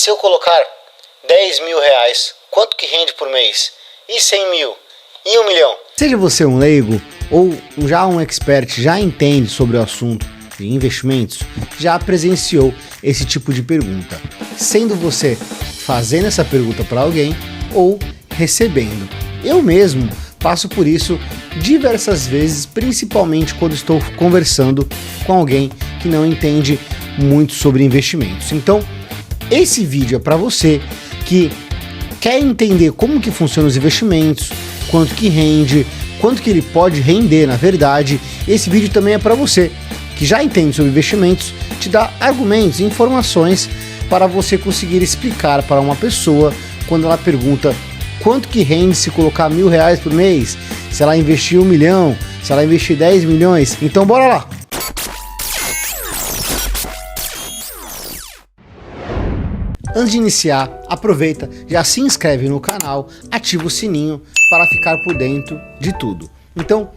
Se eu colocar 10 mil reais, quanto que rende por mês? E 100 mil? E 1 milhão? Seja você um leigo ou já um expert, já entende sobre o assunto de investimentos, já presenciou esse tipo de pergunta, sendo você fazendo essa pergunta para alguém ou recebendo. Eu mesmo passo por isso diversas vezes, principalmente quando estou conversando com alguém que não entende muito sobre investimentos. Então, esse vídeo é para você que quer entender como que funcionam os investimentos, quanto que rende, quanto que ele pode render, na verdade. Esse vídeo também é para você que já entende sobre investimentos, te dá argumentos e informações para você conseguir explicar para uma pessoa quando ela pergunta quanto que rende se colocar R$1.000 por mês, se ela investir 1 milhão, se ela investir 10 milhões. Então bora lá! Antes de iniciar, aproveita, já se inscreve no canal, ativa o sininho para ficar por dentro de tudo. Então,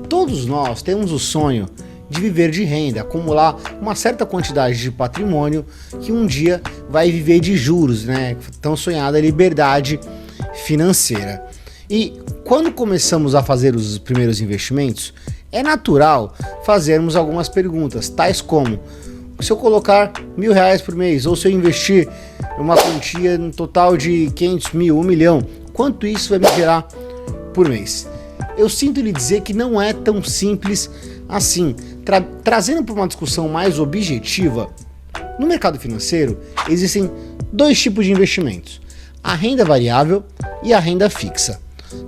todos nós temos o sonho de viver de renda, acumular uma certa quantidade de patrimônio que um dia vai viver de juros, né? Tão sonhada liberdade financeira. E quando começamos a fazer os primeiros investimentos, é natural fazermos algumas perguntas, tais como: se eu colocar R$1.000 por mês, ou se eu investir uma quantia no total de 500 mil, 1 milhão, quanto isso vai me gerar por mês? Eu sinto lhe dizer que não é tão simples assim. Trazendo para uma discussão mais objetiva, no mercado financeiro existem dois tipos de investimentos: a renda variável e a renda fixa.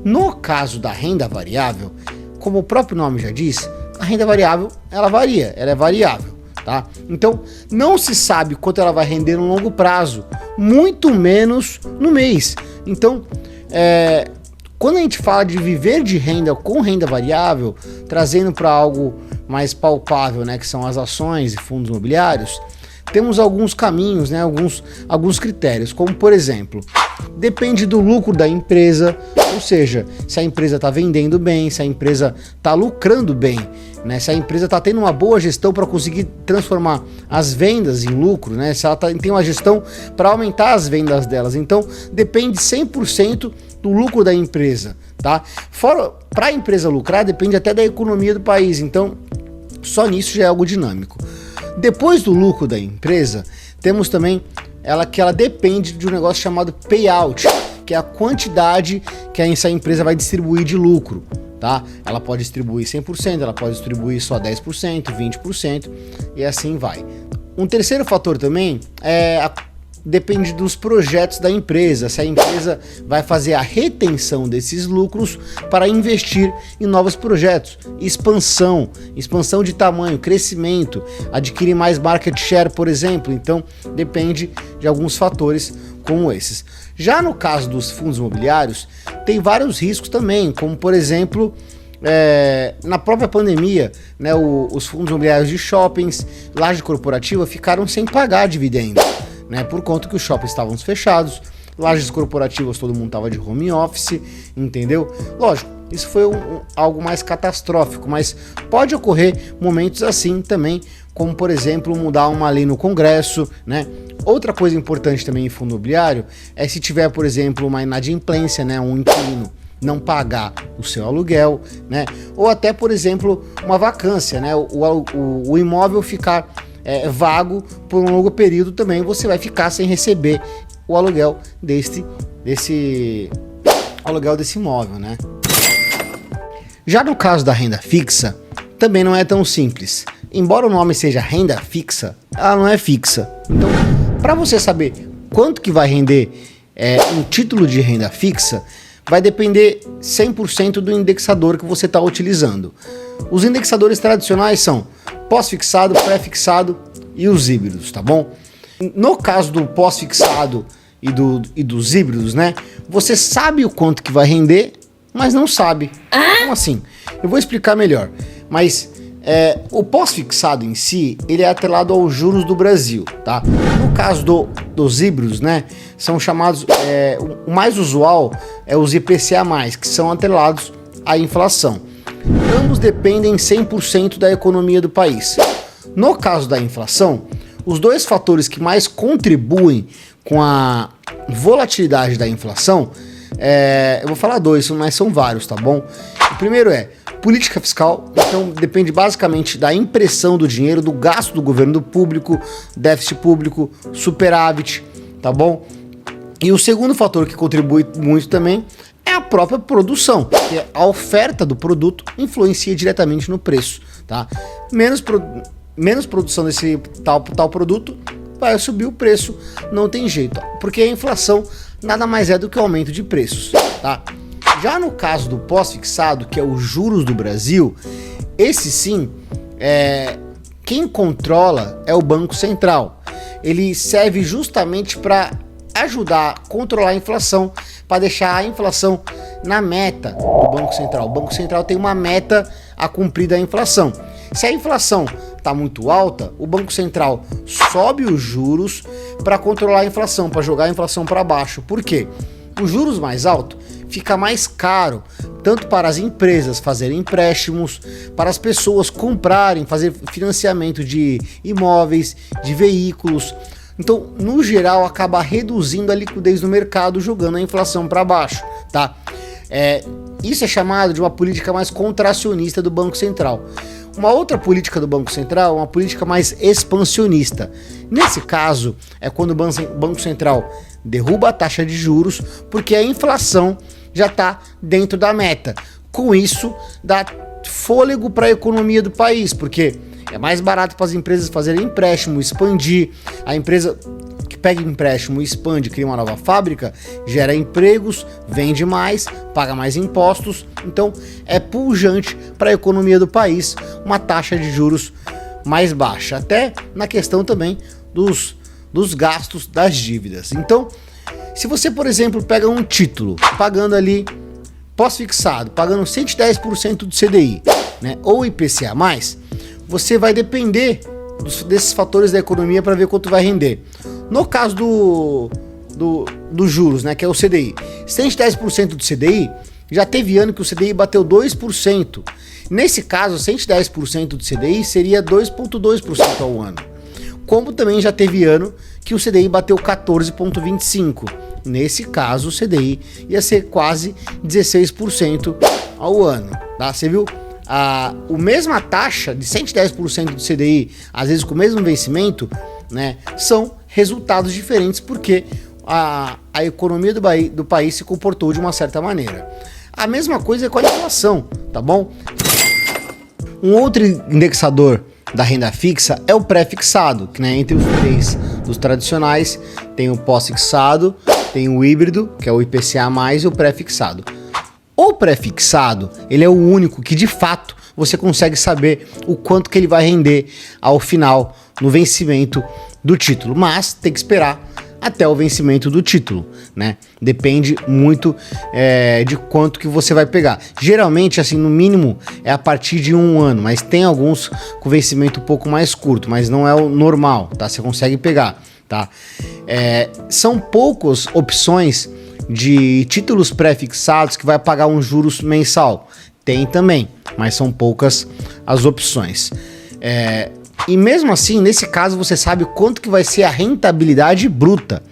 No caso da renda variável, como o próprio nome já diz, a renda variável ela varia, ela é variável. Tá? Então, não se sabe quanto ela vai render no longo prazo, muito menos no mês. Então, quando a gente fala de viver de renda com renda variável, trazendo para algo mais palpável, né, que são as ações e fundos imobiliários, temos alguns caminhos, né, alguns critérios, como por exemplo, depende do lucro da empresa, ou seja, se a empresa está vendendo bem, se a empresa está lucrando bem, né, se a empresa está tendo uma boa gestão para conseguir transformar as vendas em lucro, né, se ela tem uma gestão para aumentar as vendas delas. Então, depende 100% do lucro da empresa, tá? Fora, para a empresa lucrar, depende até da economia do país, então só nisso já é algo dinâmico. Depois do lucro da empresa, temos também que ela depende de um negócio chamado payout, que é a quantidade que essa empresa vai distribuir de lucro, tá? Ela pode distribuir 100%, ela pode distribuir só 10%, 20% e assim vai. Um terceiro fator também depende dos projetos da empresa, se a empresa vai fazer a retenção desses lucros para investir em novos projetos, expansão de tamanho, crescimento, adquirir mais market share, por exemplo. Então depende de alguns fatores como esses. Já no caso dos fundos imobiliários, tem vários riscos também, como por exemplo, na própria pandemia, né, os fundos imobiliários de shoppings, laje corporativa ficaram sem pagar dividendos, né, por conta que os shoppings estavam fechados, lajes corporativas todo mundo estava de home office, entendeu? Lógico, isso foi algo mais catastrófico, mas pode ocorrer momentos assim também, como por exemplo mudar uma lei no Congresso, né? Outra coisa importante também em fundo imobiliário é se tiver, por exemplo, uma inadimplência, né, um inquilino não pagar o seu aluguel, né? Ou até, por exemplo, uma vacância, né? O imóvel ficar vago por um longo período, também você vai ficar sem receber o aluguel desse imóvel, né? Já no caso da renda fixa, também não é tão simples. Embora o nome seja renda fixa, ela não é fixa. Então, para você saber quanto que vai render um título de renda fixa, vai depender 100% do indexador que você está utilizando. Os indexadores tradicionais são pós-fixado, pré-fixado e os híbridos, tá bom? No caso do pós-fixado e dos híbridos, né? Você sabe o quanto que vai render, mas não sabe. Como assim? Eu vou explicar melhor. Mas o pós-fixado em si, ele é atrelado aos juros do Brasil, tá? No caso dos híbridos, né? São chamados, o mais usual é os IPCA+, que são atrelados à inflação. Ambos dependem 100% da economia do país. No caso da inflação, os dois fatores que mais contribuem com a volatilidade da inflação, eu vou falar dois, mas são vários, tá bom? O primeiro é política fiscal, então depende basicamente da impressão do dinheiro, do gasto do governo público, déficit público, superávit, tá bom? E o segundo fator que contribui muito também é a própria produção, que é a oferta do produto influencia diretamente no preço, tá? Menos produção desse tal produto, vai subir o preço, não tem jeito, porque a inflação nada mais é do que o aumento de preços, tá? Já no caso do pós-fixado, que é os juros do Brasil, esse sim, quem controla é o Banco Central. Ele serve justamente para ajudar a controlar a inflação, para deixar a inflação na meta do Banco Central. O Banco Central tem uma meta a cumprir da inflação. Se a inflação está muito alta, o Banco Central sobe os juros para controlar a inflação, para jogar a inflação para baixo. Por quê? Os juros mais altos fica mais caro, tanto para as empresas fazerem empréstimos, para as pessoas comprarem, fazer financiamento de imóveis, de veículos. Então, no geral, acaba reduzindo a liquidez do mercado, jogando a inflação para baixo, tá? Isso é chamado de uma política mais contracionista do Banco Central. Uma outra política do Banco Central é uma política mais expansionista. Nesse caso, é quando o Banco Central derruba a taxa de juros, porque a inflação já está dentro da meta. Com isso, dá fôlego para a economia do país, porque é mais barato para as empresas fazerem empréstimo, expandir. A empresa que pega empréstimo, expande, cria uma nova fábrica, gera empregos, vende mais, paga mais impostos. Então é pujante para a economia do país uma taxa de juros mais baixa, até na questão também dos gastos das dívidas. Então, se você, por exemplo, pega um título pagando ali pós-fixado, pagando 110% do CDI, né, ou IPCA+, você vai depender desses fatores da economia para ver quanto vai render. No caso dos juros, né, que é o CDI, 110% do CDI, já teve ano que o CDI bateu 2%. Nesse caso, 110% do CDI seria 2,2% ao ano. Como também já teve ano que o CDI bateu 14,25%. Nesse caso, o CDI ia ser quase 16% ao ano, tá? Você viu? A mesma taxa de 110% do CDI, às vezes com o mesmo vencimento, né, são resultados diferentes porque a economia do país se comportou de uma certa maneira. A mesma coisa é com a inflação, tá bom? Um outro indexador da renda fixa é o pré-fixado, que, né, entre os três dos tradicionais tem o pós-fixado, tem o híbrido, que é o IPCA+, e o pré-fixado. O pré-fixado, ele é o único que de fato você consegue saber o quanto que ele vai render ao final, no vencimento do título, mas tem que esperar até o vencimento do título, né? Depende muito de quanto que você vai pegar. Geralmente, assim, no mínimo é a partir de 1 ano, mas tem alguns com vencimento um pouco mais curto, mas não é o normal, tá? Você consegue pegar, tá? São poucas opções de títulos pré-fixados que vai pagar um juros mensal. Tem também, mas são poucas as opções. E mesmo assim, nesse caso, você sabe quanto que vai ser a rentabilidade bruta.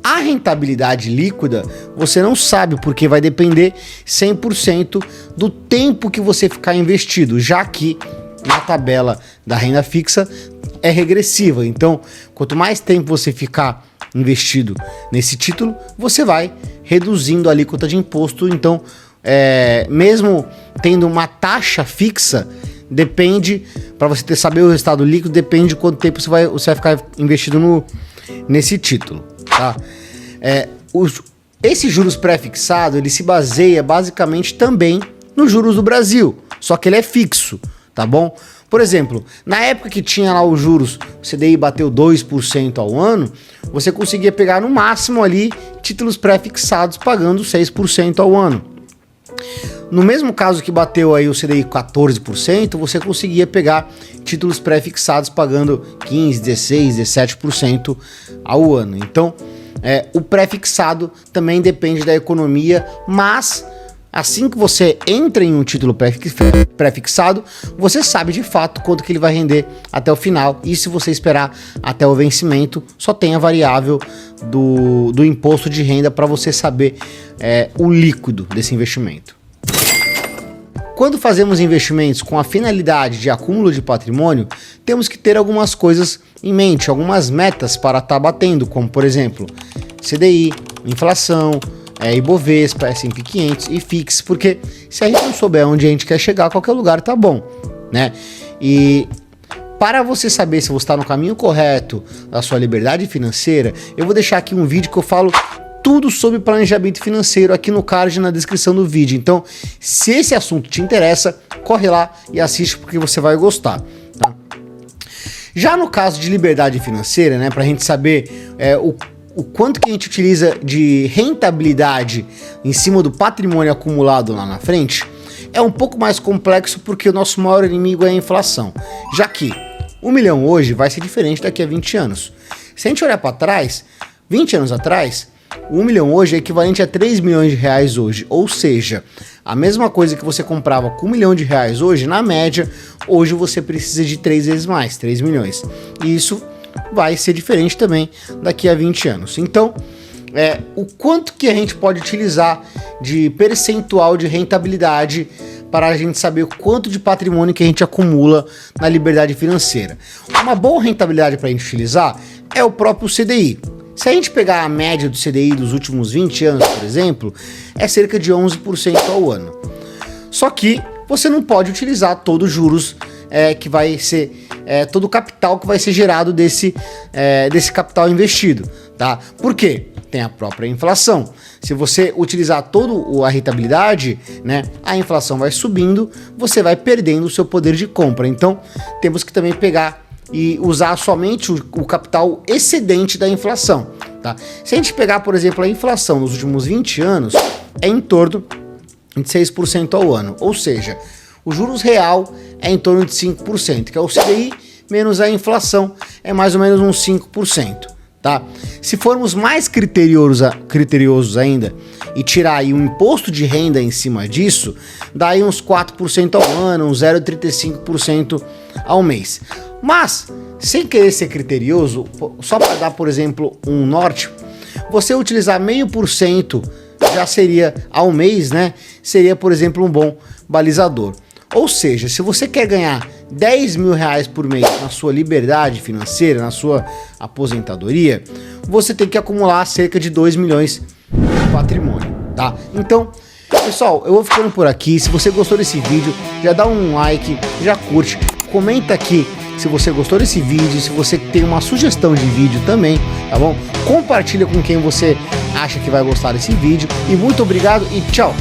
A rentabilidade líquida, você não sabe, porque vai depender 100% do tempo que você ficar investido, já que na tabela da renda fixa é regressiva. Então, quanto mais tempo você ficar investido nesse título, você vai reduzindo a alíquota de imposto. Então, mesmo tendo uma taxa fixa, depende, para você saber o resultado líquido, depende de quanto tempo você vai ficar investido nesse título, tá? Esse juros pré-fixado, ele se baseia basicamente também nos juros do Brasil, só que ele é fixo, tá bom? Por exemplo, na época que tinha lá os juros, o CDI bateu 2% ao ano, você conseguia pegar no máximo ali títulos pré-fixados pagando 6% ao ano. No mesmo caso que bateu aí o CDI 14%, você conseguia pegar títulos pré-fixados pagando 15%, 16%, 17% ao ano. Então, o pré-fixado também depende da economia, mas assim que você entra em um título pré-fixado, você sabe de fato quanto que ele vai render até o final. E se você esperar até o vencimento, só tem a variável do imposto de renda para você saber o líquido desse investimento. Quando fazemos investimentos com a finalidade de acúmulo de patrimônio, temos que ter algumas coisas em mente, algumas metas para estar batendo, como por exemplo, CDI, inflação, Ibovespa, S&P 500 e FIX, porque se a gente não souber onde a gente quer chegar, qualquer lugar tá bom, né? E para você saber se você está no caminho correto da sua liberdade financeira, eu vou deixar aqui um vídeo que eu falo tudo sobre planejamento financeiro aqui no card na descrição do vídeo. Então, se esse assunto te interessa, corre lá e assiste porque você vai gostar, tá? Já no caso de liberdade financeira, né, para a gente saber o quanto que a gente utiliza de rentabilidade em cima do patrimônio acumulado lá na frente, é um pouco mais complexo porque o nosso maior inimigo é a inflação, já que 1 milhão hoje vai ser diferente daqui a 20 anos. Se a gente olhar para trás, 20 anos atrás, 1 milhão hoje é equivalente a 3 milhões de reais hoje, ou seja, a mesma coisa que você comprava com 1 milhão de reais hoje, na média, hoje você precisa de 3 vezes mais, 3 milhões. E isso vai ser diferente também daqui a 20 anos. Então, o quanto que a gente pode utilizar de percentual de rentabilidade para a gente saber o quanto de patrimônio que a gente acumula na liberdade financeira. Uma boa rentabilidade para a gente utilizar é o próprio CDI. Se a gente pegar a média do CDI dos últimos 20 anos, por exemplo, é cerca de 11% ao ano. Só que você não pode utilizar todos os juros que vai ser, todo o capital que vai ser gerado desse capital investido, tá? Por quê? Tem a própria inflação. Se você utilizar toda a rentabilidade, né, a inflação vai subindo, você vai perdendo o seu poder de compra. Então, temos que também pegar e usar somente o capital excedente da inflação, tá? Se a gente pegar, por exemplo, a inflação nos últimos 20 anos, é em torno de 6% ao ano, ou seja, o juros real é em torno de 5%, que é o CDI menos a inflação, é mais ou menos uns 5%, tá? Se formos mais criteriosos ainda e tirar aí um imposto de renda em cima disso, dá aí uns 4% ao ano, uns 0,35% ao mês. Mas, sem querer ser criterioso, só para dar, por exemplo, um norte, você utilizar 0,5% já seria, ao mês, né? Seria, por exemplo, um bom balizador. Ou seja, se você quer ganhar 10 mil reais por mês na sua liberdade financeira, na sua aposentadoria, você tem que acumular cerca de 2 milhões de patrimônio, tá? Então, pessoal, eu vou ficando por aqui. Se você gostou desse vídeo, já dá um like, já curte, comenta aqui se você gostou desse vídeo, se você tem uma sugestão de vídeo também, tá bom? Compartilha com quem você acha que vai gostar desse vídeo. E muito obrigado e tchau!